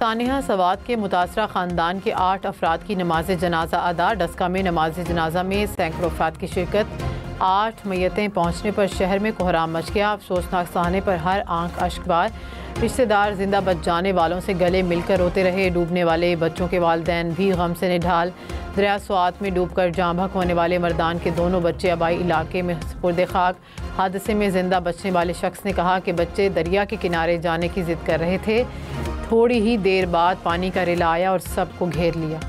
सानिहा सवात के मुतासरा ख़ानदान के 8 अफराद की नमाज जनाजा अदा। डस्का में नमाज जनाजा में सैकड़ों अफराद की शिरकत। 8 मैयतें पहुँचने पर शहर में कोहराम मच गया। अफसोसनाक साहने पर हर आंख अश्कबार। रिश्तेदार जिंदा बच जाने वालों से गले मिलकर रोते रहे। डूबने वाले बच्चों के वालिदैन भी गम से निढाल। दरिया स्वात में डूबकर जाँ बहक होने वाले मर्दान के दोनों बच्चे आबाई इलाके में सुपुर्द खाक। हादसे में जिंदा बचने वाले शख्स ने कहा कि बच्चे दरिया के किनारे जाने की जिद कर रहे थे। थोड़ी ही देर बाद पानी का रेला आया और सबको घेर लिया।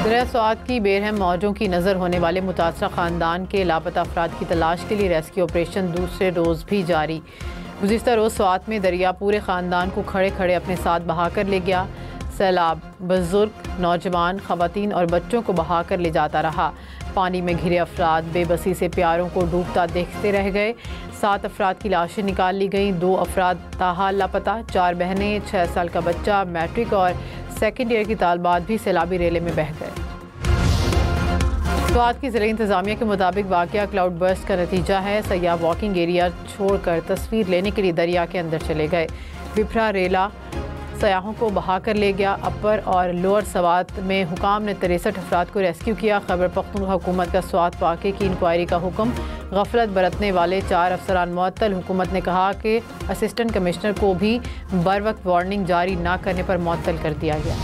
दरिया स्वात की बेरहम मौजों की नज़र होने वाले मुतासरा ख़ानदान के लापता अफराद की तलाश के लिए रेस्क्यू ऑपरेशन दूसरे रोज़ भी जारी। गुज़िश्ता रोज़ स्वात में दरिया पूरे ख़ानदान को खड़े खड़े अपने साथ बहा कर ले गया। सैलाब बुजुर्ग, नौजवान, ख़वातीन और बच्चों को बहा कर ले जाता रहा। पानी में घिरे अफराद बेबसी से प्यारों को डूबता देखते रह गए। 7 अफराद की लाशें निकाल ली गईं। 2 अफराद ताहाल लापता। 4 बहनें, 6 साल का बच्चा, मैट्रिक और सेकेंड ईयर की तालबात भी सैलाबी रेले में बह गए। स्वात की ज़िला इंतज़ामिया के मुताबिक वाक़या क्लाउड बर्स्ट का नतीजा है। सयाह वॉकिंग एरिया छोड़कर तस्वीर लेने के लिए दरिया के अंदर चले गए। बिफरा रेला सयाहों को बहा कर ले गया। अपर और लोअर स्वात में हुकाम ने 63 अफराद को रेस्क्यू किया। खैबर पख्तूनख्वा हुकूमत का स्वात वाक़े की इंक्वायरी का हुक्म। गफलत बरतने वाले 4 अफसरान मुअत्तल। हुकूमत ने कहा कि असिस्टेंट कमिश्नर को भी बर वक्त वार्निंग जारी न करने पर मुअत्तल कर दिया गया।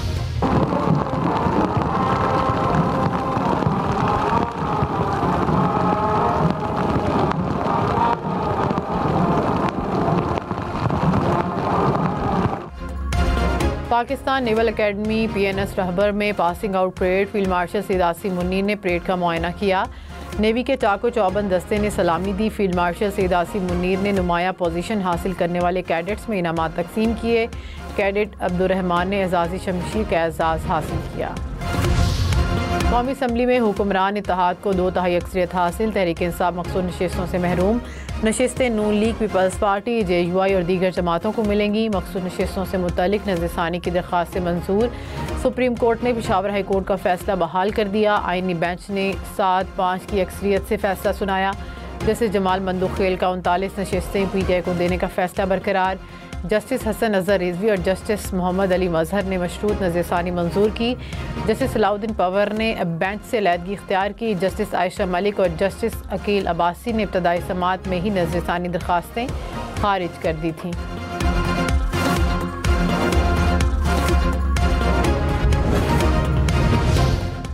Pakistan naval academy PNS Rahbar में passing out parade. Field marshal Syed Asim Munir ने परेड का मुआयना किया। नेवी के चाको चौबंद दस्ते ने सलामी दी। फील्ड मार्शल सैयद आसिम मुन्नीर ने नुमाया पोजीशन हासिल करने वाले कैडेट्स में इनामात तकसीम किए। कैडेट अब्दुर्रहमान ने एजाज़ी शमशीर का एजाज़ हासिल किया। कौमी असम्बली में हुक्मरान इत्तेहाद को 2 तिहाई अक्सरियत हासिल। तहरीक इंसाफ मखसूस नशिस्तों से महरूम। नशिस्तें नून लीग, पीपल्स पार्टी, JUI और दीगर जमातों को मिलेंगी। मखसूस नशिस्तों से मुतल्लिक नज़रसानी की दरख्वास्त से मंजूर। सुप्रीम कोर्ट ने पेशावर हाई कोर्ट का फैसला बहाल कर दिया। आइनी बेंच ने 7-5 की अक्सरियत से फैसला सुनाया। जस्टिस जमाल मंदुखेल का 39 नशिस्तें PTI को देने का फैसला बरकरार। जस्टिस हसन अजहर रिजवी और जस्टिस मोहम्मद अली मजहर ने मशरूत नज़रसानी मंजूर की। जस्टिस सलाउद्दीन पवर ने बेंच से अलहदगी इख्तियार की। जस्टिस आयशा मलिक और जस्टिस अकील अब्बासी ने इब्तदाई समात में ही नज़रसानी दरख्वास्तें खारिज कर दी थीं।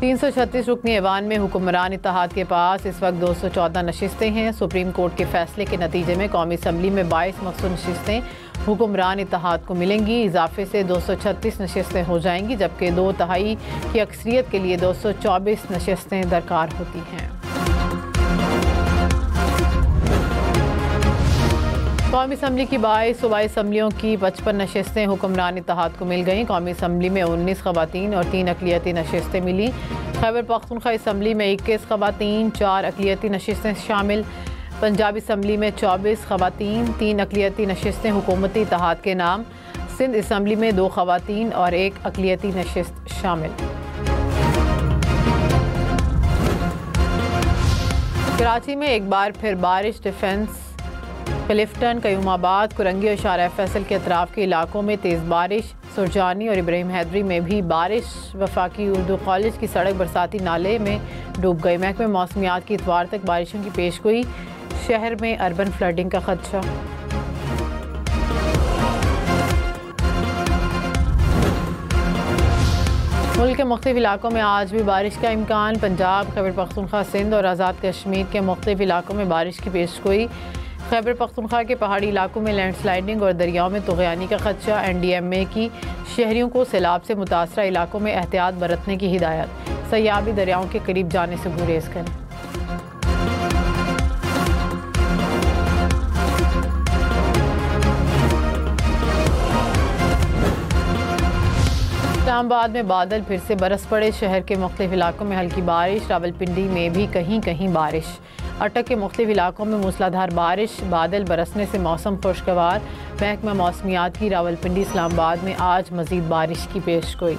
₹336 रुकनी ऐवान में हुक्मरान इत्तेहाद के पास इस वक्त 214 नशिस्तें हैं। सुप्रीम कोर्ट के फैसले के नतीजे में कौमी असम्बली में 22 मखसूस नशिस्तें हुक्मरान इत्तेहाद को मिलेंगी। इजाफे से 236 नशिस्तें हो जाएंगी, जबकि 2 तिहाई की अक्सरियत के लिए 224 नशिस्तें दरकार होती हैं। कौमी असम्बली की 22 सूबाई असम्बलियों की 55 नशिस्तें हुक्मरान इत्तेहाद को मिल गईं। कौमी असम्बली में 19 ख़वातीन और 3 अक़लियती नशिस्तें मिली। खैबर पख्तूनख्वा असम्बली में 21 ख़वातीन, 4 अक़लियती नशिस्तें शामिल। पंजाब असम्बली में 24 ख़वातीन, 3 अक़लियती नशिस्तें हुकूमती इत्तेहाद के नाम। सिंध असम्बली में 2 ख़वातीन और 1 अक़लियती नशिस्त शामिल। कराची में एक बार फिर बारिश। डिफेंस, क्लिफ्टन, कयूमाबाद, कुरंगी और शारा फैसल के अतराफ के इलाकों में तेज़ बारिश। सुरजानी और इब्राहिम हैदरी में भी बारिश। वफाकी उर्दू कॉलेज की सड़क बरसाती नाले में डूब गई। महकमे मौसमियात की इतवार तक बारिशों की पेशगोई। शहर में अर्बन फ्लडिंग का खदशा। मुल्क के मुख्तलिफ इलाकों में आज भी बारिश का इम्कान। पंजाब, खैबर पख्तूनख्वा, सिंध और आज़ाद कश्मीर के मुख्तलिफ इलाकों में बारिश की पेशगोई। खैबर पख्तूनख्वा के पहाड़ी इलाकों में लैंडस्लाइडिंग और दरियाओं में तुग़यानी का खदशा। NDMA की शहरियों को सैलाब से मुतासरा इलाकों में एहतियात बरतने की हिदायत। सयाबी दरियाओं के करीब जाने से गुरेज करें। इस्लामाबाद में बादल फिर से बरस पड़े। शहर के मुख्तलिफ इलाकों में हल्की बारिश। रावलपिंडी में भी कहीं कहीं बारिश। अटक के मुख्तलिफ इलाकों में मूसलाधार बारिश। बादल बरसने से मौसम खुशगवार। महकमा मौसमियात की रावलपिंडी, इस्लामाबाद में आज मज़ीद बारिश की पेशगोई।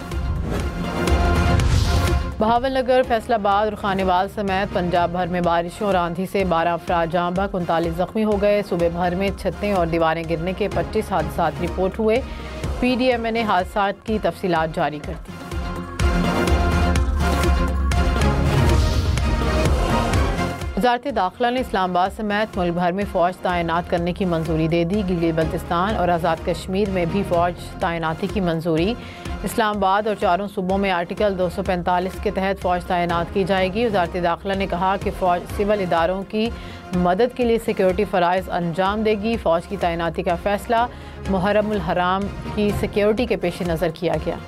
बहावलनगर, फैसलाबाद और खानेवाल समेत पंजाब भर में बारिशों और आंधी से 12 अफराद जाँ बहक, 39 जख्मी हो गए। सूबे भर में छतें और दीवारें गिरने के 25 हादसात रिपोर्ट हुए। PDMA ने हादसात की तफसीलात जारी कर दी। वज़ारत दाखिला ने इस्लामाबाद समेत मुल्क भर में फ़ौज तैनात करने की मंजूरी दे दी। गिलगित बल्तिस्तान और आज़ाद कश्मीर में भी फ़ौज तैनाती की मंजूरी। इस्लामाबाद और चारों सूबों में आर्टिकल 245 के तहत फ़ौज तैनात की जाएगी। वज़ारत दाखिला ने कहा कि फ़ौज सिविल इदारों की मदद के लिए सिक्योरिटी फ़राइज़ अंजाम देगी। फ़ौज की तैनाती का फ़ैसला मुहर्रमुल हराम की सिक्योरिटी के पेश नज़र किया गया।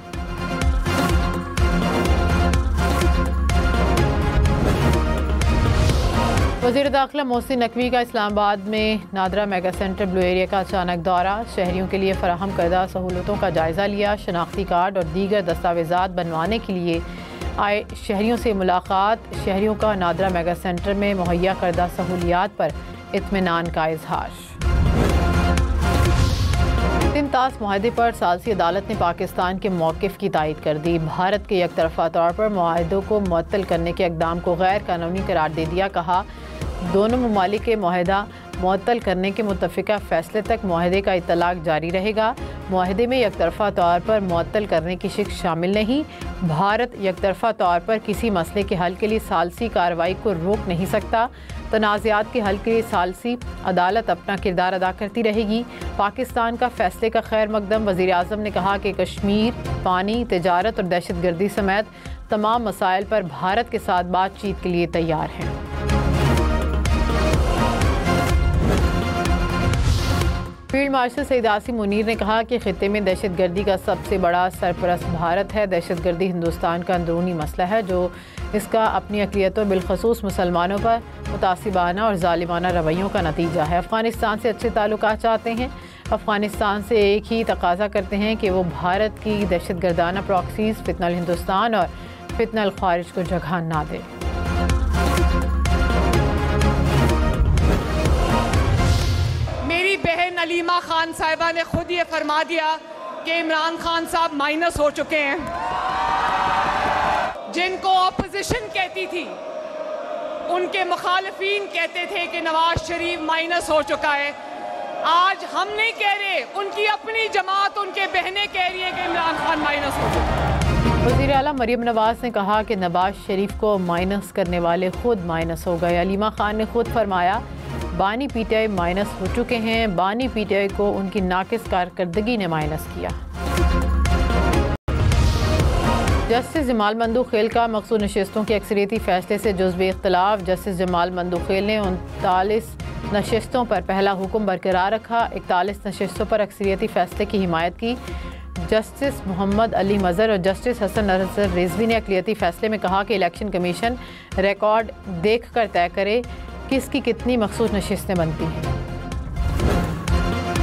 वज़ीर दाखिला मोहसिन नकवी का इस्लामाबाद में NADRA mega centre blue area का अचानक दौरा। शहरियों के लिए फराहम करदा सहूलतों का जायज़ा लिया। शनाख्ती कार्ड और दीगर दस्तावेज़ात बनवाने के लिए आए शहरियों से मुलाकात। शहरियों का नादरा मेगा सेंटर में मुहैया करदा सहूलियात पर इत्मीनान का इजहार। 3 तास मुआहदे पर सालसी अदालत ने पाकिस्तान के मौक़िफ़ की तायद कर दी। भारत के एक तरफ़ा तौर पर मुआहदों को मुअत्तल करने के इक़दाम को गैर कानूनी करार दे दिया। कहा, दोनों ममालिक के मुआहदा मुअत्तल करने के मुत्तफ़िका फ़ैसले तक मुआहदे का इतलाक़ जारी रहेगा। मुआहदे में एक तरफ़ा तौर पर मुअत्तल करने की शिक शामिल नहीं। भारत एक तरफ़ा तौर पर किसी मसले के हल के लिए सालसी कार्रवाई को रोक नहीं सकता। तनाज़ात के हल के लिए सालसी अदालत अपना किरदार अदा करती रहेगी। पाकिस्तान का फ़ैसले का खैर मकदम। वज़ीर आज़म ने कहा कि कश्मीर, पानी, तिजारत और दहशतगर्दी समेत तमाम मसाइल पर भारत के साथ बातचीत के लिए तैयार हैं। फील्ड मार्शल सईद आसिम मुनीर ने कहा कि खित्ते में दहशतगर्दी का सबसे बड़ा सरपरस्त भारत है। दहशतगर्दी हिंदुस्तान का अंदरूनी मसला है जो इसका अपनी अक़लियतों बिलखसूस मुसलमानों पर मुतासिबाना और ज़ालिमाना रवैयों का नतीजा है। अफ़गानिस्तान से अच्छे ताल्लुकात चाहते हैं। अफ़गानिस्तान से एक ही तकाज़ा करते हैं कि वो भारत की दहशतगर्दाना प्रॉक्सीज़, फितनल हिंदुस्तान और फितनल ख़ारिज को जगह ना दे। मेरी बहन अलीमा खान साहिबा ने खुद ये फरमा दिया कि इमरान खान साहब माइनस हो चुके हैं। जिनको ऑपोजिशन कहती थी, उनके मुखालिफिन कहते थे कि नवाज शरीफ माइनस हो चुका है। आज हम नहीं कह रहे, उनकी अपनी जमात, उनके बहनें कह रही है कि इमरान खान माइनस हो चुका है। वज़ीर आला मरियम नवाज ने कहा कि नवाज शरीफ को माइनस करने वाले खुद माइनस हो गए। अलीमा खान ने खुद फरमाया, बानी PTI माइनस हो चुके हैं। बानी PTI को उनकी नाकिस कारकर्दगी ने माइनस किया। जस्टिस जमाल मंदूखेल का मखसूस नशिस्तों की अक्सरियती फैसले से जुज़्व इख्तिलाफ। जस्टिस जमाल मंदूखेल ने 39 नशिस्तों पर पहला हुक्म बरकरार रखा। 41 नशिस्तों पर अक्सरियती फैसले की हिमायत की। जस्टिस मोहम्मद अली मज़हर और जस्टिस हसन नसर रिजवी ने अक़लियती फैसले में कहा कि इलेक्शन कमीशन रिकॉर्ड देख कर तय करे किसकी कितनी मखसूस नशिस्तें बनती हैं।